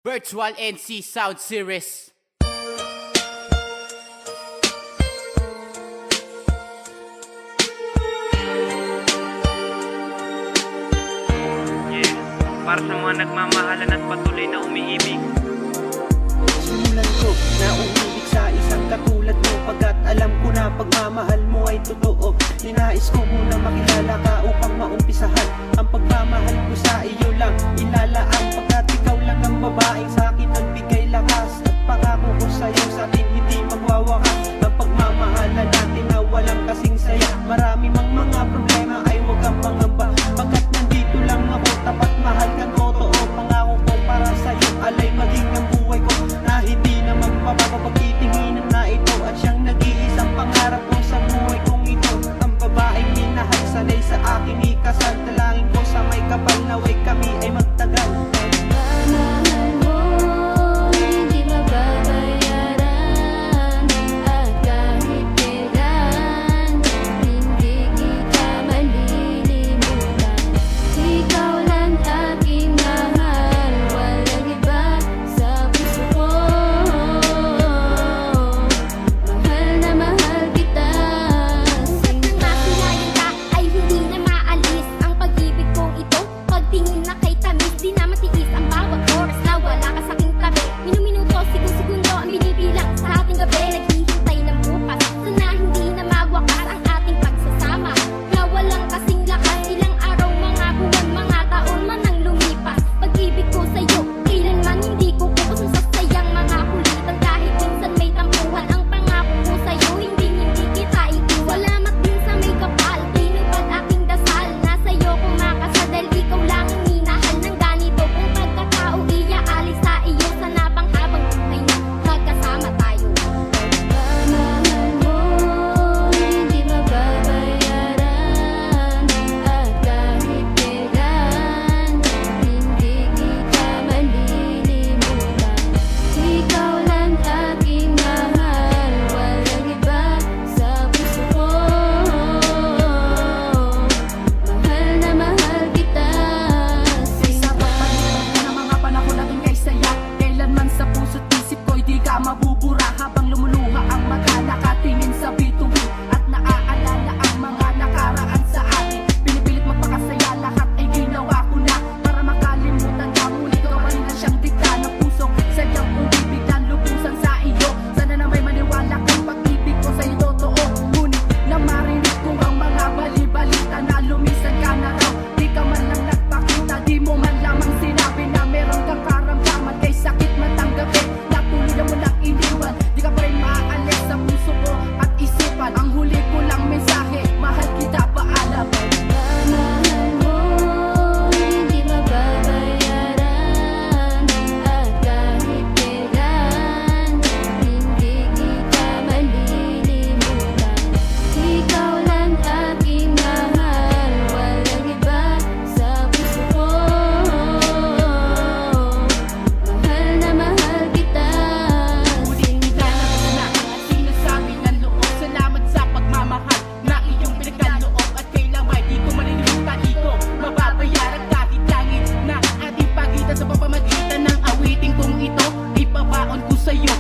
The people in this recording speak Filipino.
Virtual NC Sound Series. Yeah, para sa mga nagmamahalan at patuloy na umiibig. Simulan ko na umibig sa isang katulad mo, pagkat alam ko na pagmamahal mo ay totoo. Ninais ko muna makilala ka upang maumpisahan ang pagmamahal ko sa iyo lang ilalaan, pagkat ikaw lang ang babaeng sa akin nagbigay lakas. At pangako ko sa iyo sa atin hindi magwawakas ang pagmamahalan natin na walang kasing saya. Marami mang mga problema ay huwag kang mangamba, pagkat nandito lang ako, tapat mahal kang totoo. Pangako ko para sa iyo alay maging ang buhay ko, na hindi na magbabago pagtitinginan na ito. At siyang nag-iisang pangarap ko sa buhay kong ito, ang babaeng minahal sanay sa akin ikasal. Dalangin ko sa may kapal naway kami ay magtagal. Pagmamahal mo, hindi mababayaran. At kahit kailan, hindi kita malilimutan. Ikaw lang aking mahal, walang iba sa puso ko. Mahal na mahal kita. Hanggat nang masilayan ka ay hindi na maalis ang pag-ibig kong ito. Pagtingin na kay tamis, di na matiis ang bawat oras na wala ka sa aking tabi. Minuminuto, segundo ang binibilang sa ating gabi. Naghihintay ng bukas, sana hindi na magwakas ang ating pagsasama. Na walang kasing lakas, ilang araw, mga buwan, mga taon man ang lumipas. Pag-ibig ko sa'yo, kailanman hindi ko kukusong sa sayang mga kulitan. Kahit minsan may tampuhan, ang pangako ko sa'yo, hindi kita iiwan. Salamat din sa may kapal, tinupad aking dasal. Na sa'yo kumakasa dahil ikaw lang ang minahal ng ganito. Kung pagkatao iaalis sa iyo, sana pang habang buhay na magkasama tayo. Pagmamahal mo, hindi mababayaran. At kahit kailan, hindi kita malilimutan. Ikaw lang aking mahal, walang iba sa puso ko. Mahal na mahal kita. Sa pagpalitan ng mga panahon natin kay saya, kailanman sa puso't isip ko'y di ka mabubura. Habang lumuluha ang mata, nakatingin sa bituin at naaalala ang mga nakaraan sa atin. Pinipilit magpakasaya, lahat ay ginawa ko na para makalimutan ka. Ngunit ikaw pa rin ang siyang dikta ng puso, sadyang umibig na lubusan sa iyo. Sana na may maniwala kang pag-ibig ko sa'yo totoo. Ngunit na marinig ko ang mga bali-balita na lumisan ka na raw. Di ka man lang nagpakita, di mo man lamang sinabi na meron kang karamdaman. Kay sakit man tanggapin, natuloy na mo lang iniwan. Di ka pa rin maaalis sa puso ko at isipan. Ang huli ko lang mensahe, mahal kita, paalam. Pagmamahal mo, hindi mababayaran. At kahit kailan, hindi kita malilimutan. Ikaw lang aking mahal, walang iba sa puso ko. Mahal na mahal kita. Ngunit nilalabas na ang sinasabi ng loob. Salamat sa pagmamahal na iyong pinagkaloob. At kailangan di ko malilimutan, di ko mababayaran kahit langit na ating pagitan. Sa pamamagitan ng awiting kong ito, ipabaon ko sa'yo